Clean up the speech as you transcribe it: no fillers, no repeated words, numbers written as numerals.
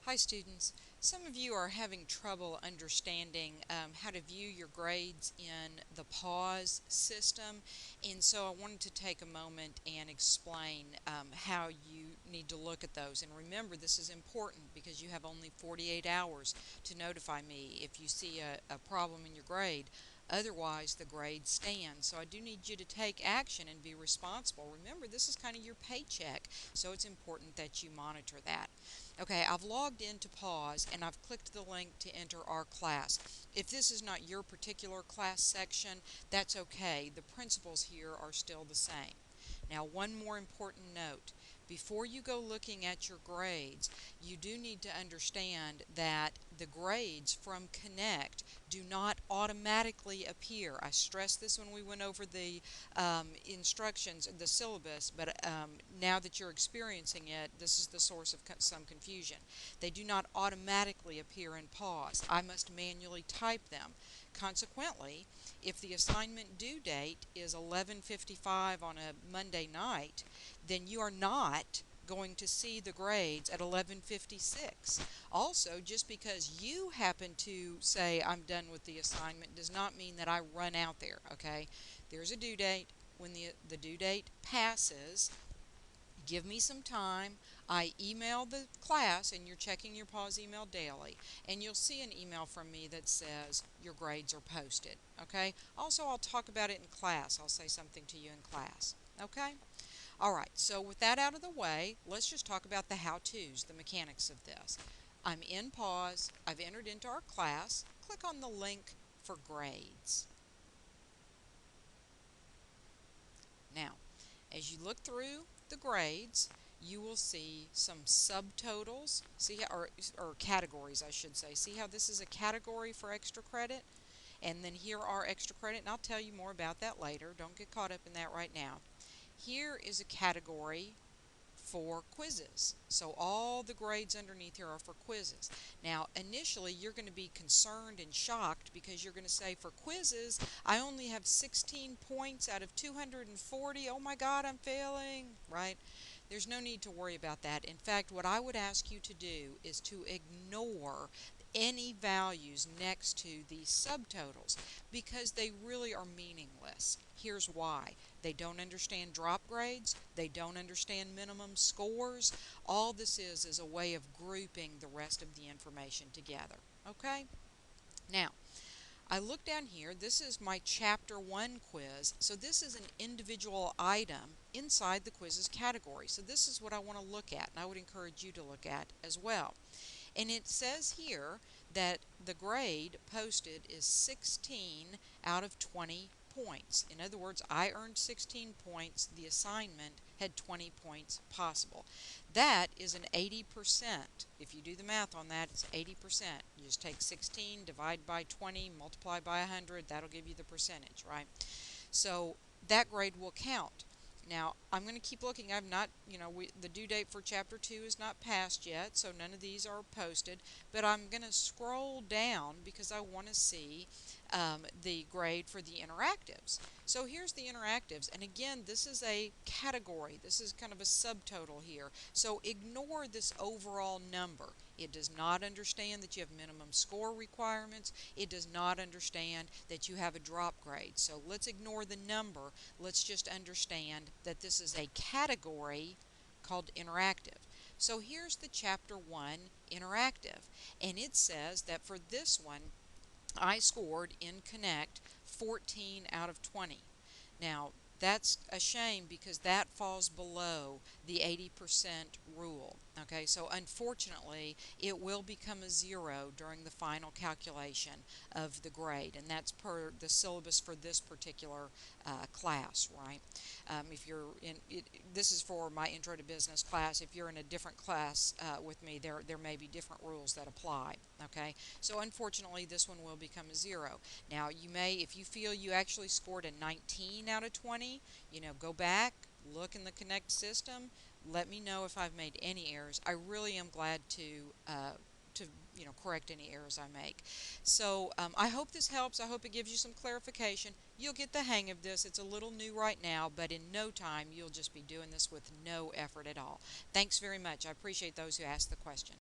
Hi students. Some of you are having trouble understanding how to view your grades in the PAWS system, and so I wanted to take a moment and explain how you need to look at those. And remember, this is important because you have only 48 hours to notify me if you see a problem in your grade. Otherwise, the grade stands. So I do need you to take action and be responsible. Remember, this is kind of your paycheck, so it's important that you monitor that. Okay, I've logged into PAWS and I've clicked the link to enter our class. If this is not your particular class section, that's okay. The principles here are still the same. Now, one more important note. Before you go looking at your grades, you do need to understand that the grades from Connect do not automatically appear. I stressed this when we went over the instructions, the syllabus, but now that you're experiencing it, this is the source of some confusion. They do not automatically appear in PAWS. I must manually type them. Consequently, if the assignment due date is 11:55 on a Monday night, then you are not going to see the grades at 11:56. Also, just because you happen to say I'm done with the assignment does not mean that I run out there, okay? There's a due date. When the due date passes, give me some time. I email the class, and you're checking your PAWS email daily, and you'll see an email from me that says your grades are posted, okay? Also, I'll talk about it in class. I'll say something to you in class, okay? All right, so with that out of the way, let's just talk about the how-tos, the mechanics of this. I'm in PAWS. I've entered into our class. Click on the link for grades. Now, as you look through the grades, you will see some subtotals, see how, or categories, I should say. See how this is a category for extra credit? And then here are extra credit, and I'll tell you more about that later. Don't get caught up in that right now. Here is a category for quizzes. So all the grades underneath here are for quizzes. Now, initially, you're going to be concerned and shocked because you're going to say, for quizzes, I only have 16 points out of 240. Oh my God, I'm failing, right? There's no need to worry about that. In fact, what I would ask you to do is to ignore any values next to these subtotals because they really are meaningless. Here's why. They don't understand drop grades. They don't understand minimum scores. All this is a way of grouping the rest of the information together. Okay? Now, I look down here. This is my Chapter 1 quiz. So this is an individual item inside the quizzes category. So this is what I want to look at, and I would encourage you to look at as well. And it says here that the grade posted is 16 out of 20 points. In other words, I earned 16 points. The assignment had 20 points possible. That is an 80%. If you do the math on that, it's 80%. You just take 16, divide by 20, multiply by 100. That'll give you the percentage, right? So that grade will count. Now, I'm going to keep looking. I've not, the due date for Chapter 2 is not passed yet, so none of these are posted. But I'm going to scroll down because I want to see the grade for the interactives. So here's the interactives. And again, this is a category. This is kind of a subtotal here. So ignore this overall number. It does not understand that you have minimum score requirements. It does not understand that you have a drop grade. So let's ignore the number. Let's just understand that this is a category called interactive. So here's the Chapter 1 interactive, and it says that for this one, I scored in Connect 14 out of 20. Now, that's a shame because that falls below the 80% rule. Okay, so unfortunately, it will become a 0 during the final calculation of the grade, and that's per the syllabus for this particular class, right? If you're in, this is for my Intro to Business class. If you're in a different class with me, there may be different rules that apply. Okay, so unfortunately, this one will become a 0. Now, you may, if you feel you actually scored a 19 out of 20, go back, look in the Connect system, let me know if I've made any errors. I really am glad to correct any errors I make. So I hope this helps. I hope it gives you some clarification. You'll get the hang of this. It's a little new right now, but in no time you'll just be doing this with no effort at all. Thanks very much. I appreciate those who asked the question.